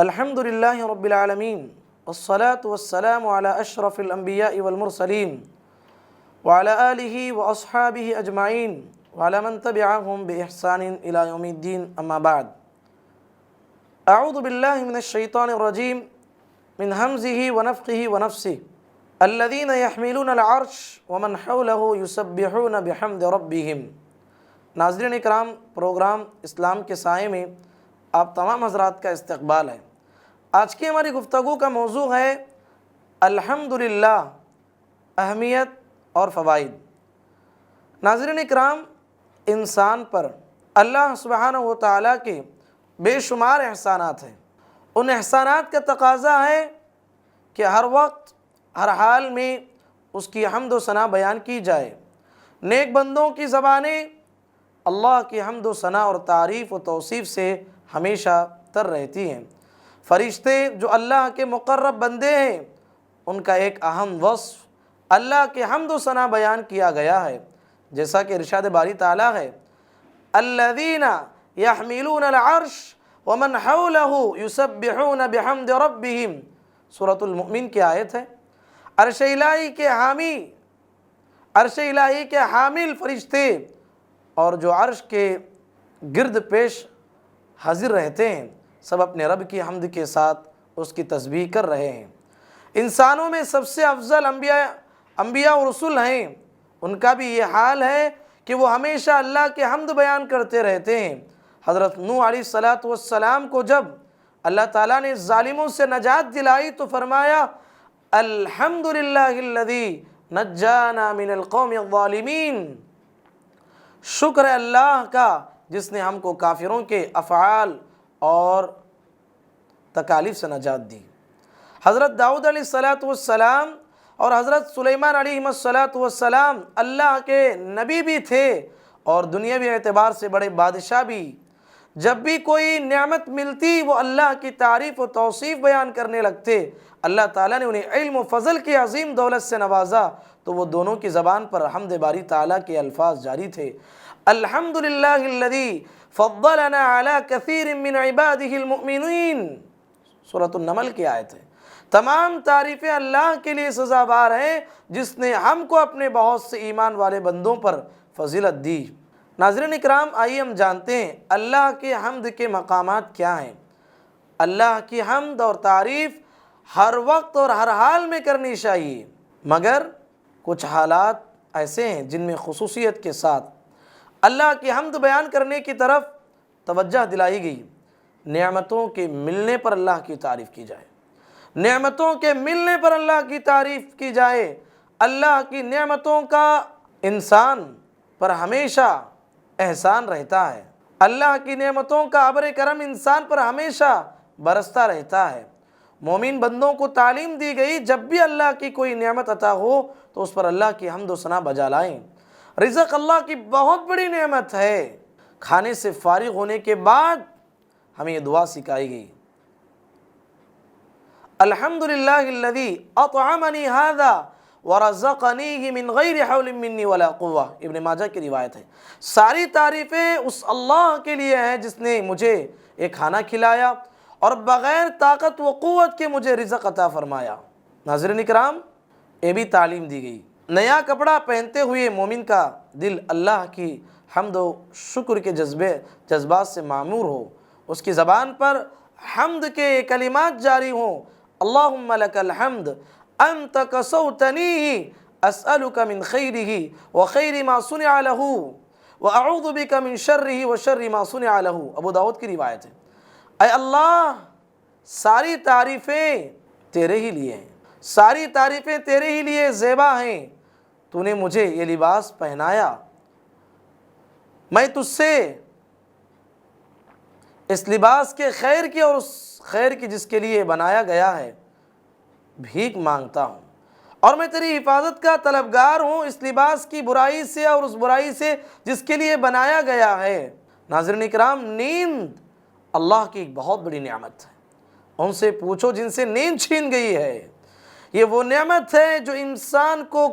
الحمد لله رب العالمين والصلاة والسلام على أشرف الأنبياء والمرسلين وعلى آله وأصحابه أجمعين وعلى من تبعهم بإحسان إلى يوم الدين أما بعد أعوذ بالله من الشيطان الرجيم من همزه ونفخه ونفسه الذين يحملون العرش ومن حوله يسبحون بحمد ربهم۔ ناظرین اکرام، پروگرام اسلام کے سائے میں آپ تمام حضرات کا استقبال ہے۔ آج کی ہماری گفتگو کا موضوع ہے الحمدللہ، اہمیت اور فوائد۔ ناظرین اکرام، انسان پر اللہ سبحانہ و تعالیٰ کے بے شمار احسانات ہیں۔ ان احسانات کا تقاضا ہے کہ ہر وقت ہر حال میں اس کی حمد و ثنا بیان کی جائے۔ نیک بندوں کی زبانیں اللہ کی حمد و ثنا اور تعریف و توصیف سے ہمیشہ تر رہتی ہیں۔ فرشتے جو اللہ کے مقرب بندے ہیں، ان کا ایک اہم وصف اللہ کے حمد و ثنا بیان کیا گیا ہے، جیسا کہ ارشاد باری تعالیٰ ہے الذین یحملون العرش ومن حولہ یسبحون بحمد ربہم۔ سورۃ المؤمن کی آیت ہے۔ عرش الہی کے حامل فرشتے اور جو عرش کے گرد پیش حاضر رہتے ہیں، سب اپنے رب کی حمد کے ساتھ اس کی تسبیح کر رہے ہیں۔ انسانوں میں سب سے افضل انبیاء و رسول ہیں، ان کا بھی یہ حال ہے کہ وہ ہمیشہ اللہ کے حمد بیان کرتے رہتے ہیں۔ حضرت نوح علیہ السلام کو جب اللہ تعالیٰ نے ظالموں سے نجات دلائی تو فرمایا الحمدللہ الذی نجانا من القوم الظالمین۔ شکر ہے اللہ کا جس نے ہم کو کافروں کے افعال اور تکالیف سے نجات دی۔ حضرت داؤد علیہ السلام اور حضرت سلیمان علیہ السلام اللہ کے نبی بھی تھے اور دنیاوی اعتبار سے بڑے بادشاہ بھی۔ جب بھی کوئی نعمت ملتی وہ اللہ کی تعریف و توصیف بیان کرنے لگتے۔ اللہ تعالیٰ نے انہیں علم و فضل کی عظیم دولت سے نوازا تو وہ دونوں کی زبان پر حمد باری تعالیٰ کے الفاظ جاری تھے۔ الحمدللہ الذی فضلنا علی کثیر من عبادہ المؤمنین۔ سورۃ النمل کی آیت ہے۔ تمام تعریفیں اللہ کے لیے سزاوار ہیں جس نے ہم کو اپنے بہت سے ایمان والے بندوں پر فضیلت دی۔ ناظرین اکرام، آئیے ہم جانتے ہیں اللہ کے حمد کے مقامات کیا ہیں۔ اللہ کی حمد اور تعریف ہر وقت اور ہر حال میں کرنی چاہیے، مگر کچھ حالات ایسے ہیں جن میں خصوصیت کے ساتھ اللہ کی حمد بیان کرنے کی طرف توجہ دلائی گئی۔ نعمتوں کے ملنے پر اللہ کی تعریف کی جائے، نعمتوں کے ملنے پر اللہ کی تعریف کی جائے۔ اللہ کی نعمتوں کا انسان پر ہمیشہ احسان رہتا ہے، اللہ کی نعمتوں کا ابر کرم انسان پر ہمیشہ برستا رہتا ہے۔ مومن بندوں کو تعلیم دی گئی جب بھی اللہ کی کوئی نعمت عطا ہو تو اس پر اللہ کی حمد و ثنا بجا لائیں۔ رزق اللہ کی بہت بڑی نعمت ہے۔ کھانے سے فارغ ہونے کے بعد ہمیں یہ دعا سکھائی گئی الحمدللہ الذی اطعمنی ھذا ورزقنیہ من غیر حول منی ولا قوہ۔ ابن ماجہ کی روایت ہے۔ ساری تعریفیں اس اللہ کے لیے ہیں جس نے مجھے ایک کھانا کھلایا اور بغیر طاقت و قوت کے مجھے رزق عطا فرمایا۔ ناظرین اکرام، یہ بھی تعلیم دی گئی۔ نیا کپڑا پہنتے ہوئے مومن کا دل اللہ کی حمد و شکر کے جذبات سے معمور ہو، اس کی زبان پر حمد کے کلمات جاری ہوں۔ اللہم لک الحمد انت کسوتنیہ اسألک من خیرہ وخیر ما صنع لہ واعوذ بک من شرہ وشر ما صنع لہ۔ ابو داؤد کی روایت ہے۔ اے اللہ، ساری تعریفیں تیرے ہی لیے ہیں، ساری تعریفیں تیرے ہی لیے زیبا ہیں۔ تو نے مجھے یہ لباس پہنایا، میں تجھ سے اس لباس کے خیر کی اور اس خیر کی جس کے لیے بنایا گیا ہے بھیک مانگتا ہوں، اور میں تیری حفاظت کا طلبگار ہوں اس لباس کی برائی سے اور اس برائی سے جس کے لیے بنایا گیا ہے۔ ناظرین اکرام، نیند اللہ کی ایک بہت بڑی نعمت ہے۔ ان سے پوچھو جن سے نیند چھین گئی ہے۔ یہ وہ نعمت ہے جو انسان کو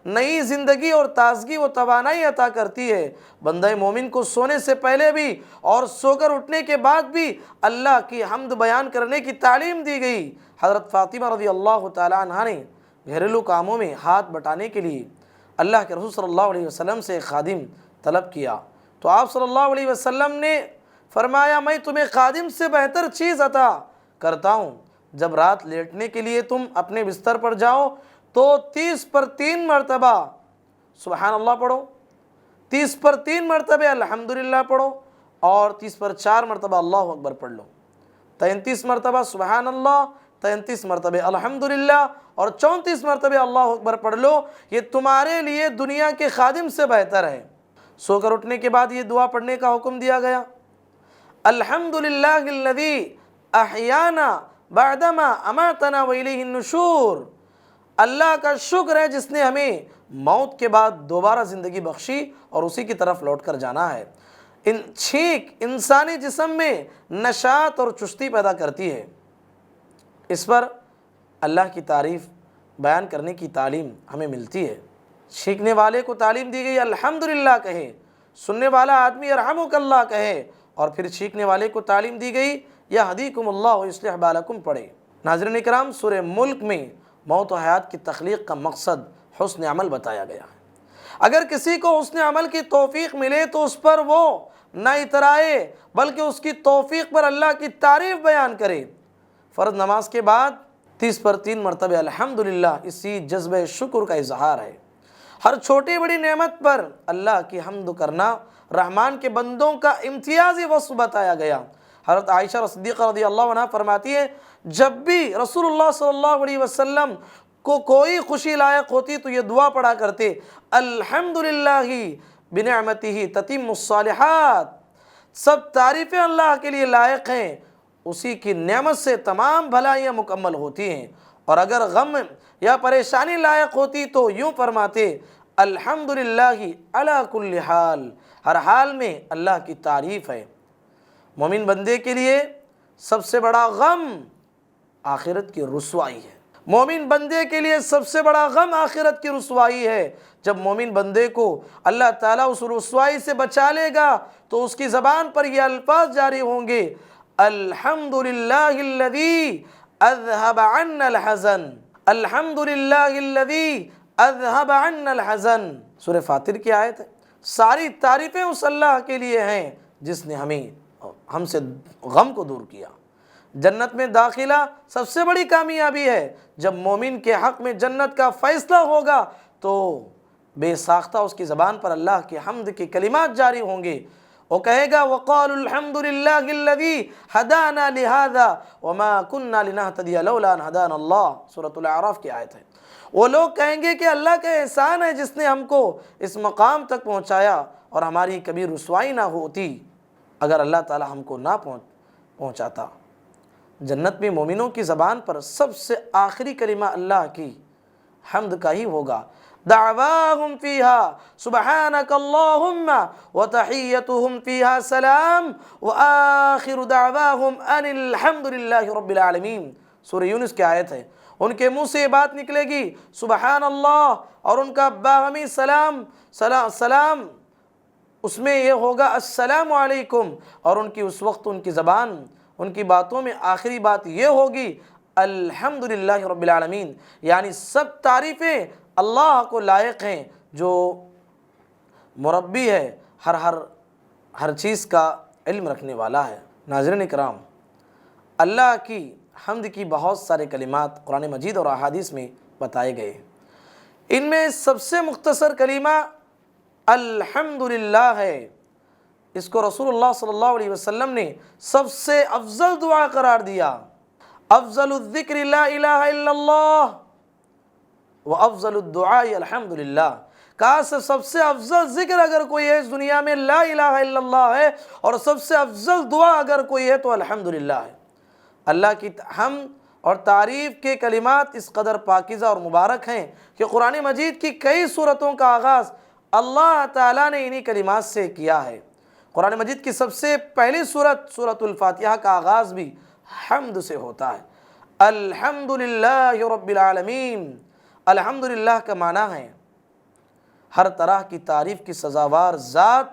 نئی زندگی اور تازگی و توانائی عطا کرتی ہے۔ بندہ مومن کو سونے سے پہلے بھی اور سو کر اٹھنے کے بعد بھی اللہ کی حمد بیان کرنے کی تعلیم دی گئی۔ حضرت فاطمہ رضی اللہ تعالیٰ عنہ نے گھریلو کاموں میں ہاتھ بٹانے کے لیے اللہ کے رسول صلی اللہ علیہ وسلم سے ایک خادم طلب کیا، تو آپ صلی اللہ علیہ وسلم نے فرمایا میں تمہیں خادم سے بہتر چیز عطا کرتا ہوں، جب رات لیٹنے کے لیے تم اپنے بستر پر جاؤ تو 30 پر 3 مرتبہ سبحان اللہ پڑھو، 30 پر 3 مرتبہ الحمدللہ پڑھو، اور 30 پر 4 مرتبہ اللہ اکبر پڑھ لو، 33 مرتبہ سبحان اللہ، 33 مرتبہ الحمدللہ اور 34 مرتبہ اللہ اکبر پڑھ لو۔ یہ تمہارے لیے دنیا کے خادم سے بہتر ہے۔ سو کر اٹھنے کے بعد یہ دعا پڑھنے کا حکم دیا گیا، الحمدللہ الذی احیانا بعدما اماتنا والیہ النشور، اللہ کا شکر ہے جس نے ہمیں موت کے بعد دوبارہ زندگی بخشی اور اسی کی طرف لوٹ کر جانا ہے۔ چھینک انسانی جسم میں نشاط اور چستی پیدا کرتی ہے۔ اس پر اللہ کی تعریف بیان کرنے کی تعلیم ہمیں ملتی ہے۔ چھینکنے والے کو تعلیم دی گئی الحمدللہ کہے، سننے والا آدمی یرحمک اللہ کہے، اور پھر چھینکنے والے کو تعلیم دی گئی یہدیکم اللہ ویصلح بالکم پڑھے۔ ناظرین اکرام، سورہ ملک میں موت و حیات کی تخلیق کا مقصد حسن عمل بتایا گیا ہے۔ اگر کسی کو حسن عمل کی توفیق ملے تو اس پر وہ نہ اترائے بلکہ اس کی توفیق پر اللہ کی تعریف بیان کرے۔ فرض نماز کے بعد 30 پر 3 مرتبہ الحمدللہ اسی جذبہ شکر کا اظہار ہے۔ ہر چھوٹی بڑی نعمت پر اللہ کی حمد کرنا رحمان کے بندوں کا امتیازی وصف بتایا گیا۔ حضرت عائشہ صدیقہ رضی اللہ عنہ فرماتی ہے جب بھی رسول اللہ صلی اللہ علیہ وسلم کو کوئی خوشی لائق ہوتی تو یہ دعا پڑھا کرتے، الحمدللہ بنعمتہ تتم الصالحات، سب تعریفیں اللہ کے لیے لائق ہیں، اسی کی نعمت سے تمام بھلائیاں مکمل ہوتی ہیں۔ اور اگر غم یا پریشانی لائق ہوتی تو یوں فرماتے، الحمدللہ علی کل حال، ہر حال میں اللہ کی تعریف ہے۔ مومن بندے کے لیے سب سے بڑا غم آخرت کی رسوائی ہے۔ مومن بندے کے لیے سب سے بڑا غم آخرت کی رسوائی ہے۔ جب مومن بندے کو اللہ تعالیٰ اس رسوائی سے بچا لے گا تو اس کی زبان پر یہ الفاظ جاری ہوں گے، الحمدللہ الذی اذہب عنا الحزن، الحمدللہ الذی اذہب عنا الحزن۔ سورہ فاطر کی آیت ہے۔ ساری تعریفیں اس اللہ کے لیے ہیں جس نے ہم سے غم کو دور کیا۔ جنت میں داخلہ سب سے بڑی کامیابی ہے۔ جب مومن کے حق میں جنت کا فیصلہ ہوگا تو بے ساختہ اس کی زبان پر اللہ کی حمد کے کلمات جاری ہوں گے۔ وہ کہے گا وَقَالُوا الْحَمْدُ لِلَّهِ الَّذِي هَدَانَا لِهَذَا وَمَا كُنَّا لِنَهْتَدِيَ لَوْلَا أَنْ هَدَانَا اللَّهُ، سورۃ الاعراف کی آیت ہے۔ وہ لوگ کہیں گے کہ اللہ کا احسان ہے جس نے ہم کو اس مقام تک پہنچایا اور ہماری کبھی رسوائی نہ ہوتی اگر اللہ تعالی ہم کو نہ پہنچاتا۔ جنت میں مومنوں کی زبان پر سب سے آخری کلمہ اللہ کی حمد کا ہی ہوگا، دعواہم فیہا سبحانک اللہم وتحیتہم فیہا سلام وآخر دعواہم ان الحمدللہ رب العالمین، سورہ یونس کی آیت ہے۔ ان کے منہ سے یہ بات نکلے گی سبحان اللہ، اور ان کا باہمی سلام اس میں یہ ہوگا السلام علیکم، اور ان کی اس وقت ان کی زبان ان کی باتوں میں آخری بات یہ ہوگی الحمدللہ رب العالمین، یعنی سب تعریفیں اللہ کو لائق ہیں جو مربی ہے، ہر چیز کا علم رکھنے والا ہے۔ ناظرین اکرام، اللہ کی حمد کی بہت سارے کلمات قرآن مجید اور احادیث میں بتائے گئے ہیں۔ ان میں سب سے مختصر کلمہ الحمدللہ ہے۔ اس کو رسول اللہ صلی اللہ علیہ وسلم نے سب سے افضل دعا قرار دیا۔ افضل الذکر لا الہ الا اللہ وافضل الدعاء الحمدللہ، کہا سب سے افضل ذکر اگر کوئی ہے اس دنیا میں لا الہ الا اللہ ہے، اور سب سے افضل دعا اگر کوئی ہے تو الحمدللہ ہے۔ اللہ کی حمد اور تعریف کے کلمات اس قدر پاکیزہ اور مبارک ہیں کہ قرآن مجید کی کئی سورتوں کا آغاز اللہ تعالیٰ نے انہی کلمات سے کیا ہے۔ قرآن مجید کی سب سے پہلی سورت سورۃ الفاتحہ کا آغاز بھی حمد سے ہوتا ہے۔ الحمدللہ رب العالمین۔ الحمدللہ کا معنی ہے ہر طرح کی تعریف کی سزاوار ذات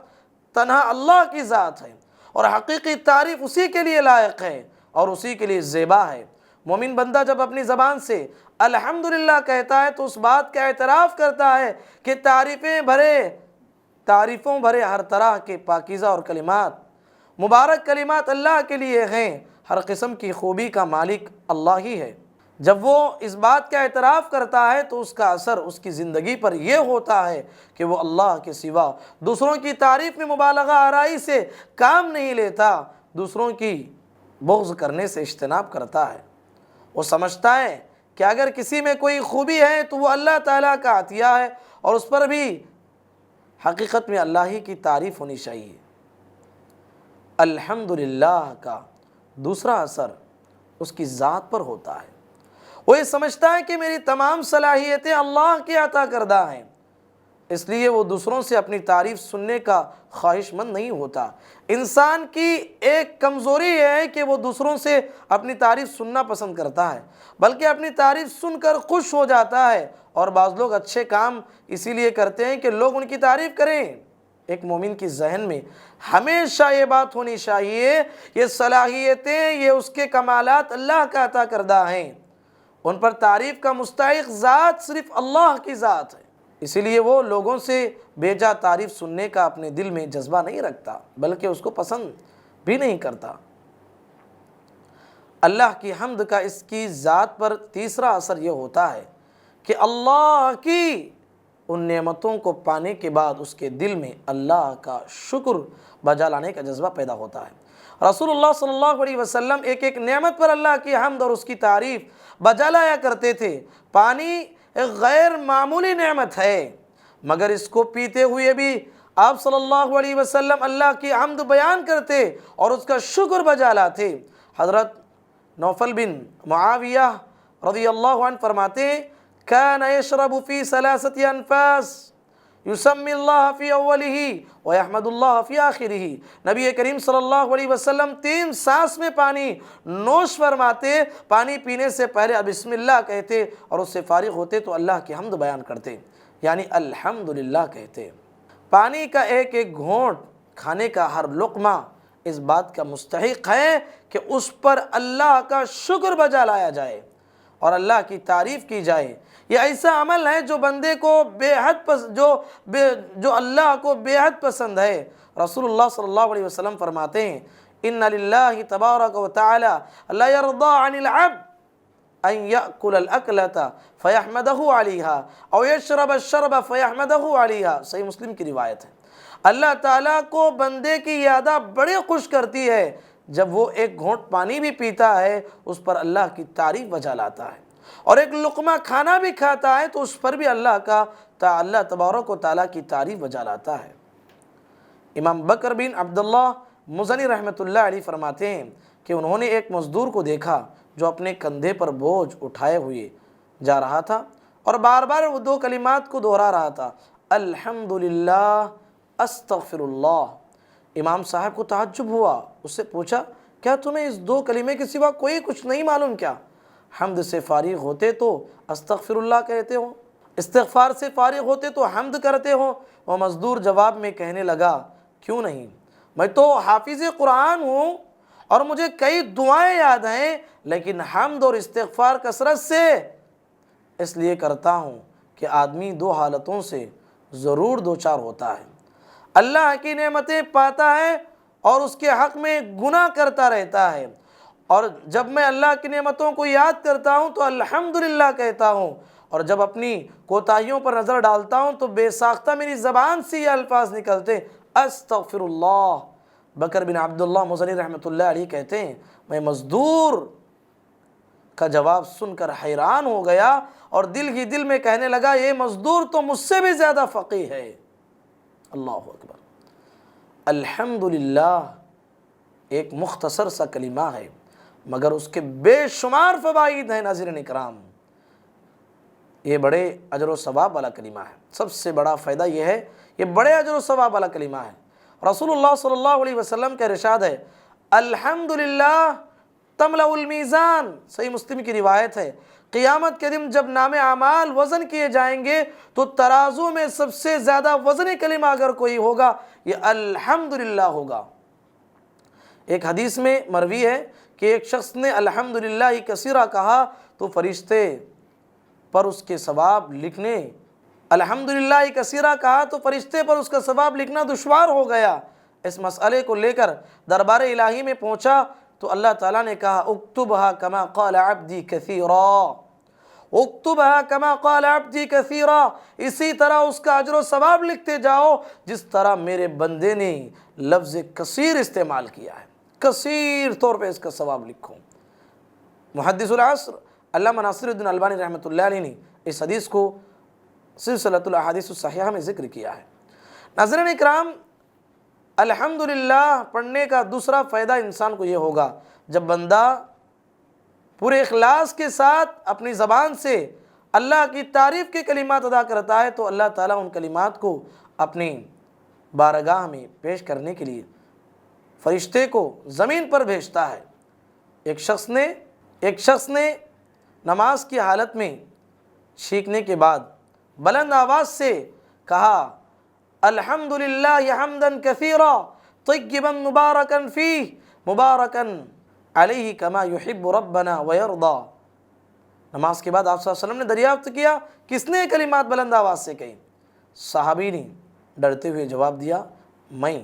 تنہا اللہ کی ذات ہے، اور حقیقی تعریف اسی کے لیے لائق ہے اور اسی کے لیے زیبا ہے۔ مومن بندہ جب اپنی زبان سے الحمدللہ کہتا ہے تو اس بات کا اعتراف کرتا ہے کہ تعریفوں بھرے ہر طرح کے پاکیزہ اور کلمات، مبارک کلمات اللہ کے لیے ہیں۔ ہر قسم کی خوبی کا مالک اللہ ہی ہے۔ جب وہ اس بات کا اعتراف کرتا ہے تو اس کا اثر اس کی زندگی پر یہ ہوتا ہے کہ وہ اللہ کے سوا دوسروں کی تعریف میں مبالغہ آرائی سے کام نہیں لیتا، دوسروں کی بغض کرنے سے اجتناب کرتا ہے۔ وہ سمجھتا ہے کہ اگر کسی میں کوئی خوبی ہے تو وہ اللہ تعالیٰ کا عطیہ ہے، اور اس پر بھی حقیقت میں اللہ ہی کی تعریف ہونی چاہیے۔ الحمدللہ کا دوسرا اثر اس کی ذات پر ہوتا ہے۔ وہ یہ سمجھتا ہے کہ میری تمام صلاحیتیں اللہ کی عطا کردہ ہیں، اس لیے وہ دوسروں سے اپنی تعریف سننے کا خواہش مند نہیں ہوتا۔ انسان کی ایک کمزوری یہ ہے کہ وہ دوسروں سے اپنی تعریف سننا پسند کرتا ہے، بلکہ اپنی تعریف سن کر خوش ہو جاتا ہے، اور بعض لوگ اچھے کام اسی لیے کرتے ہیں کہ لوگ ان کی تعریف کریں۔ ایک مومن کی ذہن میں ہمیشہ یہ بات ہونی چاہیے، یہ صلاحیتیں، یہ اس کے کمالات اللہ کا عطا کردہ ہیں، ان پر تعریف کا مستحق ذات صرف اللہ کی ذات ہے۔ اسی لیے وہ لوگوں سے بے جا تعریف سننے کا اپنے دل میں جذبہ نہیں رکھتا، بلکہ اس کو پسند بھی نہیں کرتا۔ اللہ کی حمد کا اس کی ذات پر تیسرا اثر یہ ہوتا ہے کہ اللہ کی ان نعمتوں کو پانے کے بعد اس کے دل میں اللہ کا شکر بجا لانے کا جذبہ پیدا ہوتا ہے۔ رسول اللہ صلی اللہ علیہ وسلم ایک ایک نعمت پر اللہ کی حمد اور اس کی تعریف بجا لایا کرتے تھے۔ پانی ایک غیر معمولی نعمت ہے، مگر اس کو پیتے ہوئے بھی آپ صلی اللہ علیہ وسلم اللہ کی حمد بیان کرتے اور اس کا شکر بجا لاتے۔ حضرت نوفل بن معاویہ رضی اللہ عنہ فرماتے ہیں كان يشرب في 3 أنفاس يسمي الله في أوله ويحمد الله في آخره۔ نبی کریم صلی اللہ علیہ وسلم 3 سانس میں پانی نوش فرماتے، پانی پینے سے پہلے اب بسم اللہ کہتے اور اس سے فارغ ہوتے تو اللہ کی حمد بیان کرتے، یعنی الحمدللہ کہتے۔ پانی کا ایک ایک گھونٹ، کھانے کا ہر لقمہ اس بات کا مستحق ہے کہ اس پر اللہ کا شکر بجا لایا جائے اور اللہ کی تعریف کی جائے۔ یہ ایسا عمل ہے جو بندے کو جو اللہ کو بے حد پسند ہے۔ رسول اللہ صلی اللہ علیہ وسلم فرماتے ہیں ان للہ تبارک و تعالی لا يرضى عن العبد ان يأكل الاکلۃ فیحمدہ علیہا او یشرب الشرب فیحمدہ علیہا۔ صحیح مسلم کی روایت ہے۔ اللہ تعالیٰ کو بندے کی یادہ بڑے خوش کرتی ہے جب وہ ایک گھونٹ پانی بھی پیتا ہے اس پر اللہ کی تعریف بجا لاتا ہے، اور ایک لقمہ کھانا بھی کھاتا ہے تو اس پر بھی اللہ تبارک و تعالیٰ کی تعریف بجا لاتا ہے۔ امام بکر بن عبداللہ مزنی رحمۃ اللہ علیہ فرماتے ہیں کہ انہوں نے ایک مزدور کو دیکھا جو اپنے کندھے پر بوجھ اٹھائے ہوئے جا رہا تھا اور بار بار وہ 2 کلمات کو دہرا رہا تھا، الحمدللہ استغفر اللہ۔ امام صاحب کو تعجب ہوا، اس سے پوچھا کیا تمہیں اس 2 کلمے کے سوا کوئی کچھ نہیں معلوم کیا؟ حمد سے فارغ ہوتے تو استغفر اللہ کہتے ہو، استغفار سے فارغ ہوتے تو حمد کرتے ہو۔ وہ مزدور جواب میں کہنے لگا کیوں نہیں، میں تو حافظ قرآن ہوں اور مجھے کئی دعائیں یاد ہیں، لیکن حمد اور استغفار کثرت سے اس لیے کرتا ہوں کہ آدمی 2 حالتوں سے ضرور دوچار ہوتا ہے، اللہ کی نعمتیں پاتا ہے اور اس کے حق میں گناہ کرتا رہتا ہے، اور جب میں اللہ کی نعمتوں کو یاد کرتا ہوں تو الحمدللہ کہتا ہوں، اور جب اپنی کوتاہیوں پر نظر ڈالتا ہوں تو بے ساختہ میری زبان سے یہ الفاظ نکلتے استغفر اللہ۔ بکر بن عبداللہ مزنی رحمۃ اللہ علیہ کہتے ہیں میں مزدور کا جواب سن کر حیران ہو گیا اور دل ہی دل میں کہنے لگا یہ مزدور تو مجھ سے بھی زیادہ فقیہ ہے۔ اللہ اکبر۔ الحمدللہ ایک مختصر سا کلمہ ہے مگر اس کے بے شمار فوائد ہیں۔ ناظرین اکرام، یہ بڑے اجر و ثواب والا کلمہ ہے۔ سب سے بڑا فائدہ یہ ہے یہ بڑے اجر و ثواب والا کلمہ ہے۔ رسول اللہ صلی اللہ علیہ وسلم کا ارشاد ہے الحمدللہ تملأ المیزان، صحیح مسلم کی روایت ہے، قیامت کے دن جب نام اعمال وزن کیے جائیں گے تو ترازو میں سب سے زیادہ وزنی کلمہ اگر کوئی ہوگا یہ الحمدللہ ہوگا۔ ایک حدیث میں مروی ہے کہ ایک شخص نے الحمدللہ کثیرہ کہا تو فرشتے پر اس کے ثواب لکھنے، الحمدللہ کثیرہ کہا تو فرشتے پر اس کا ثواب لکھنا دشوار ہو گیا۔ اس مسئلے کو لے کر دربار الہی میں پہنچا تو اللہ تعالیٰ نے کہا اکتبھا کما قال عبدی کثیرا، اکتبھا کما قال عبدی کثیرا، اسی طرح اس کا اجر و ثواب لکھتے جاؤ جس طرح میرے بندے نے لفظ کثیر استعمال کیا ہے، کثیر طور پہ اس کا ثواب لکھو۔ محدث العصر علامہ ناصر الدین البانی رحمۃ اللہ علیہ نے اس حدیث کو سلسلۃ الاحادیث الصحیحہ میں ذکر کیا ہے۔ ناظرین اکرام، الحمدللہ پڑھنے کا دوسرا فائدہ انسان کو یہ ہوگا جب بندہ پورے اخلاص کے ساتھ اپنی زبان سے اللہ کی تعریف کے کلمات ادا کرتا ہے تو اللہ تعالیٰ ان کلمات کو اپنی بارگاہ میں پیش کرنے کے لیے فرشتے کو زمین پر بھیجتا ہے۔ ایک شخص نے نماز کی حالت میں چھینکنے کے بعد بلند آواز سے کہا الحمدللہ حمدا کثیرا طیبا مبارکا فیہ مبارکا علیہ کما یحب ربنا ویرضا۔ نماز کے بعد آپ صلی اللہ علیہ وسلم نے دریافت کیا کس نے کلمات بلند آواز سے کہی؟ صحابی نے ڈرتے ہوئے جواب دیا میں۔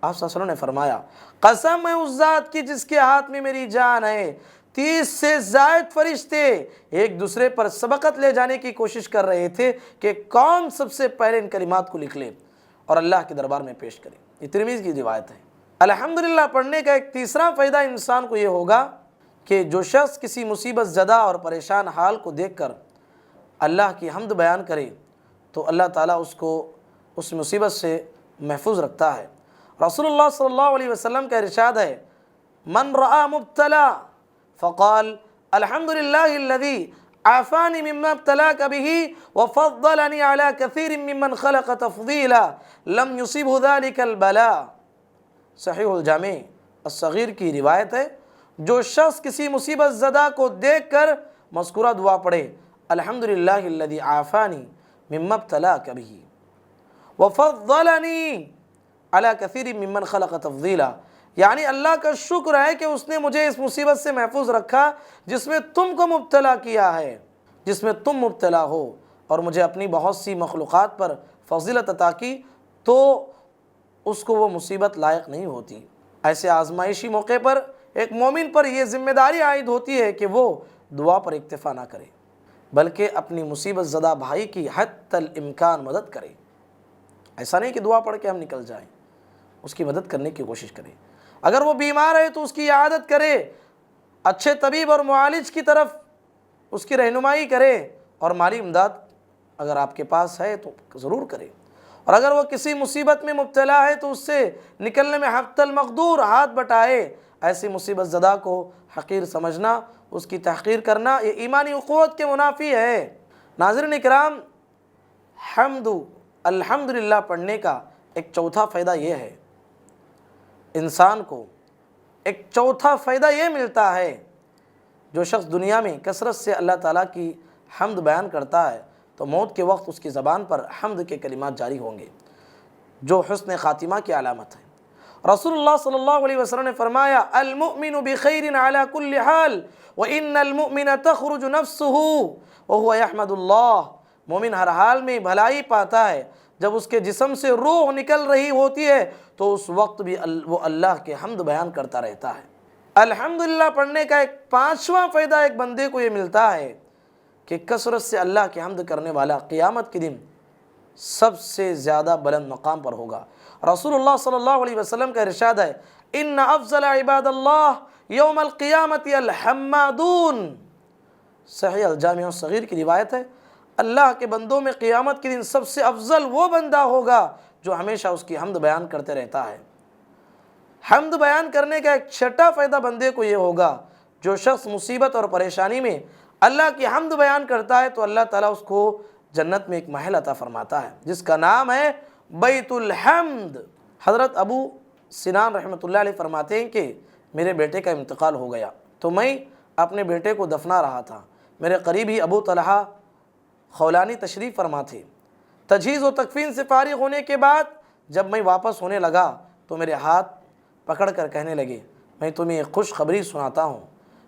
آپ صلی اللہ علیہ وسلم نے فرمایا قسم ہے اس ذات کی جس کے ہاتھ میں میری جان ہے، 30 سے زائد فرشتے ایک دوسرے پر سبقت لے جانے کی کوشش کر رہے تھے کہ کون سب سے پہلے ان کلمات کو لکھ لے اور اللہ کے دربار میں پیش کرے۔ یہ ترمذی کی روایت ہے۔ الحمدللہ پڑھنے کا ایک تیسرا فائدہ انسان کو یہ ہوگا کہ جو شخص کسی مصیبت زدہ اور پریشان حال کو دیکھ کر اللہ کی حمد بیان کرے تو اللہ تعالیٰ اس کو اس مصیبت سے محفوظ رکھتا ہے۔ رسول اللہ صلی اللہ علیہ وسلم کا ارشاد ہے من رأى مبتلا فقال الحمدللہ الذی عافانی مما ابتلاک به وفضلنی علی کثیر ممن خلق تفضیلا لم یصیبہ ذلک البلاء۔ صحیح الجامع الصغیر کی روایت ہے، جو شخص کسی مصیبت زدہ کو دیکھ کر مذکورہ دعا پڑھے الحمدللہ الذی عافانی مما ابتلاک به وفضلنی علی کثیر ممن خلق تفضیلا، یعنی اللہ کا شکر ہے کہ اس نے مجھے اس مصیبت سے محفوظ رکھا جس میں تم کو مبتلا کیا ہے، جس میں تم مبتلا ہو، اور مجھے اپنی بہت سی مخلوقات پر فضیلت عطا کی تو اس کو وہ مصیبت لائق نہیں ہوتی۔ ایسے آزمائشی موقع پر ایک مومن پر یہ ذمہ داری عائد ہوتی ہے کہ وہ دعا پر اکتفا نہ کرے بلکہ اپنی مصیبت زدہ بھائی کی حتی الامکان مدد کرے۔ ایسا نہیں کہ دعا پڑھ کے ہم نکل جائیں، اس کی مدد کرنے کی کوشش کرے۔ اگر وہ بیمار ہے تو اس کی عیادت کرے، اچھے طبیب اور معالج کی طرف اس کی رہنمائی کرے، اور مالی امداد اگر آپ کے پاس ہے تو ضرور کرے۔ اور اگر وہ کسی مصیبت میں مبتلا ہے تو اس سے نکلنے میں حتی المقدور ہاتھ بٹائے۔ ایسی مصیبت زدہ کو حقیر سمجھنا، اس کی تحقیر کرنا، یہ ایمانی اخوت کے منافی ہے۔ ناظرین اکرام، الحمدللہ پڑھنے کا ایک چوتھا فائدہ یہ ہے، انسان کو ایک چوتھا فائدہ یہ ملتا ہے، جو شخص دنیا میں کثرت سے اللہ تعالیٰ کی حمد بیان کرتا ہے تو موت کے وقت اس کی زبان پر حمد کے کلمات جاری ہوں گے، جو حسن خاتمہ کی علامت ہے۔ رسول اللہ صلی اللہ علیہ وسلم نے فرمایا المؤمن بخیر علی کل حال وان المؤمن تخرج نفسه وهو يحمد اللہ، مومن ہر حال میں بھلائی پاتا ہے، جب اس کے جسم سے روح نکل رہی ہوتی ہے تو اس وقت بھی وہ اللہ کے حمد بیان کرتا رہتا ہے۔ الحمدللہ پڑھنے کا ایک پانچواں فائدہ ایک بندے کو یہ ملتا ہے کہ کثرت سے اللہ کی حمد کرنے والا قیامت کے دن سب سے زیادہ بلند مقام پر ہوگا۔ رسول اللہ صلی اللہ علیہ وسلم کا ارشاد ہے ان افضل عباد اللہ یوم القیامت الحمادون۔ صحیح الجامع الصغیر کی روایت ہے، اللہ کے بندوں میں قیامت کے دن سب سے افضل وہ بندہ ہوگا جو ہمیشہ اس کی حمد بیان کرتے رہتا ہے۔ حمد بیان کرنے کا ایک چھٹا فائدہ بندے کو یہ ہوگا، جو شخص مصیبت اور پریشانی میں اللہ کی حمد بیان کرتا ہے تو اللہ تعالیٰ اس کو جنت میں ایک محل عطا فرماتا ہے جس کا نام ہے بیت الحمد۔ حضرت ابو سنان رحمۃ اللہ علیہ فرماتے ہیں کہ میرے بیٹے کا انتقال ہو گیا، تو میں اپنے بیٹے کو دفنا رہا تھا۔ میرے قریبی ابو طلحہ خولانی تشریف فرما تھے۔ تجہیز و تکفین سے فارغ ہونے کے بعد جب میں واپس ہونے لگا تو میرے ہاتھ پکڑ کر کہنے لگے میں تمہیں ایک خوشخبری سناتا ہوں۔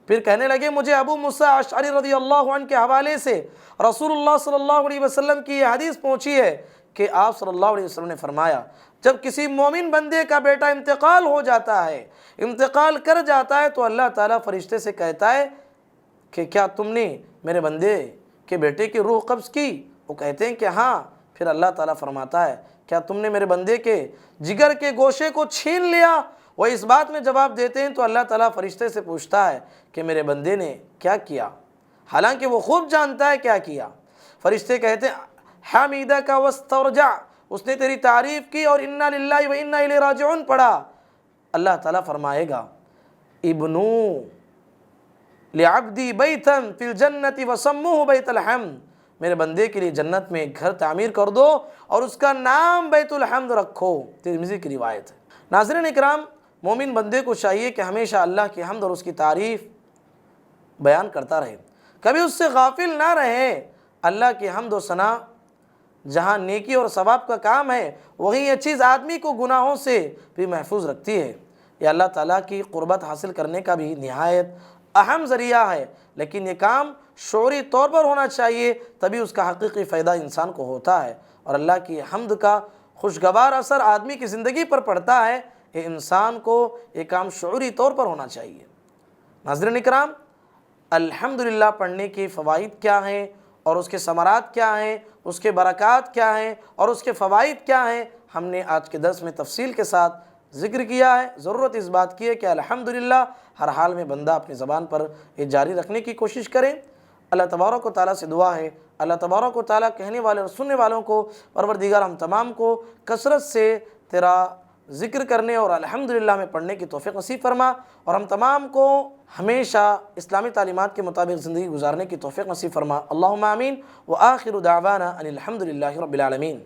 پھر کہنے لگے مجھے ابو موسیٰ اشعری رضی اللہ عنہ کے حوالے سے رسول اللہ صلی اللہ علیہ وسلم کی یہ حدیث پہنچی ہے کہ آپ صلی اللہ علیہ وسلم نے فرمایا جب کسی مومن بندے کا بیٹا انتقال ہو جاتا ہے، انتقال کر جاتا ہے، تو اللہ تعالیٰ فرشتے سے کہتا ہے کہ کیا تم نے میرے بندے کے بیٹے کی روح قبض کی؟ وہ کہتے ہیں کہ ہاں۔ پھر اللہ تعالیٰ فرماتا ہے کیا تم نے میرے بندے کے جگر کے گوشے کو چھین لیا؟ وہ اس بات میں جواب دیتے ہیں تو اللہ تعالیٰ فرشتے سے پوچھتا ہے کہ میرے بندے نے کیا کیا، حالانکہ وہ خوب جانتا ہے کیا کیا۔ فرشتے کہتے ہیں حمیدک واسترجع، اس نے تیری تعریف کی اور انا للہ و انا الیہ راجعون پڑھا۔ اللہ تعالیٰ فرمائے گا ابنو لعبدی بیتا فی الجنت وسموہ بیت الحمد، میرے بندے کے لیے جنت میں ایک گھر تعمیر کر دو اور اس کا نام بیت الحمد رکھو۔ ترمذی کی روایت ہے۔ ناظرین اکرام، مومن بندے کو چاہیے کہ ہمیشہ اللہ کی حمد اور اس کی تعریف بیان کرتا رہے، کبھی اس سے غافل نہ رہے۔ اللہ کی حمد و ثنا جہاں نیکی اور ثواب کا کام ہے، وہیں یہ چیز آدمی کو گناہوں سے بھی محفوظ رکھتی ہے۔ یہ اللہ تعالیٰ کی قربت حاصل کرنے کا بھی نہایت اہم ذریعہ ہے، لیکن یہ کام شعوری طور پر ہونا چاہیے، تبھی اس کا حقیقی فائدہ انسان کو ہوتا ہے، اور اللہ کی حمد کا خوشگوار اثر آدمی کی زندگی پر پڑتا ہے۔ یہ انسان کو یہ کام شعوری طور پر ہونا چاہیے۔ ناظرین اکرام، الحمدللہ پڑھنے کے فوائد کیا ہیں اور اس کے ثمرات کیا ہیں، اس کے برکات کیا ہیں اور اس کے فوائد کیا ہیں، ہم نے آج کے درس میں تفصیل کے ساتھ ذکر کیا ہے۔ ضرورت اس بات کی ہے کہ الحمدللہ ہر حال میں بندہ اپنی زبان پر یہ جاری رکھنے کی کوشش کریں۔ اللہ تبارک و تعالیٰ سے دعا ہے اللہ تبارک و تعالیٰ کہنے والے اور سننے والوں کو پروردگار ہم تمام کو کثرت سے تیرا ذکر کرنے اور الحمدللہ میں پڑھنے کی توفیق نصیب فرما، اور ہم تمام کو ہمیشہ اسلامی تعلیمات کے مطابق زندگی گزارنے کی توفیق نصیب فرما۔ اللہم آمین، وآخر دعوانا ان الحمدللہ رب العالمین۔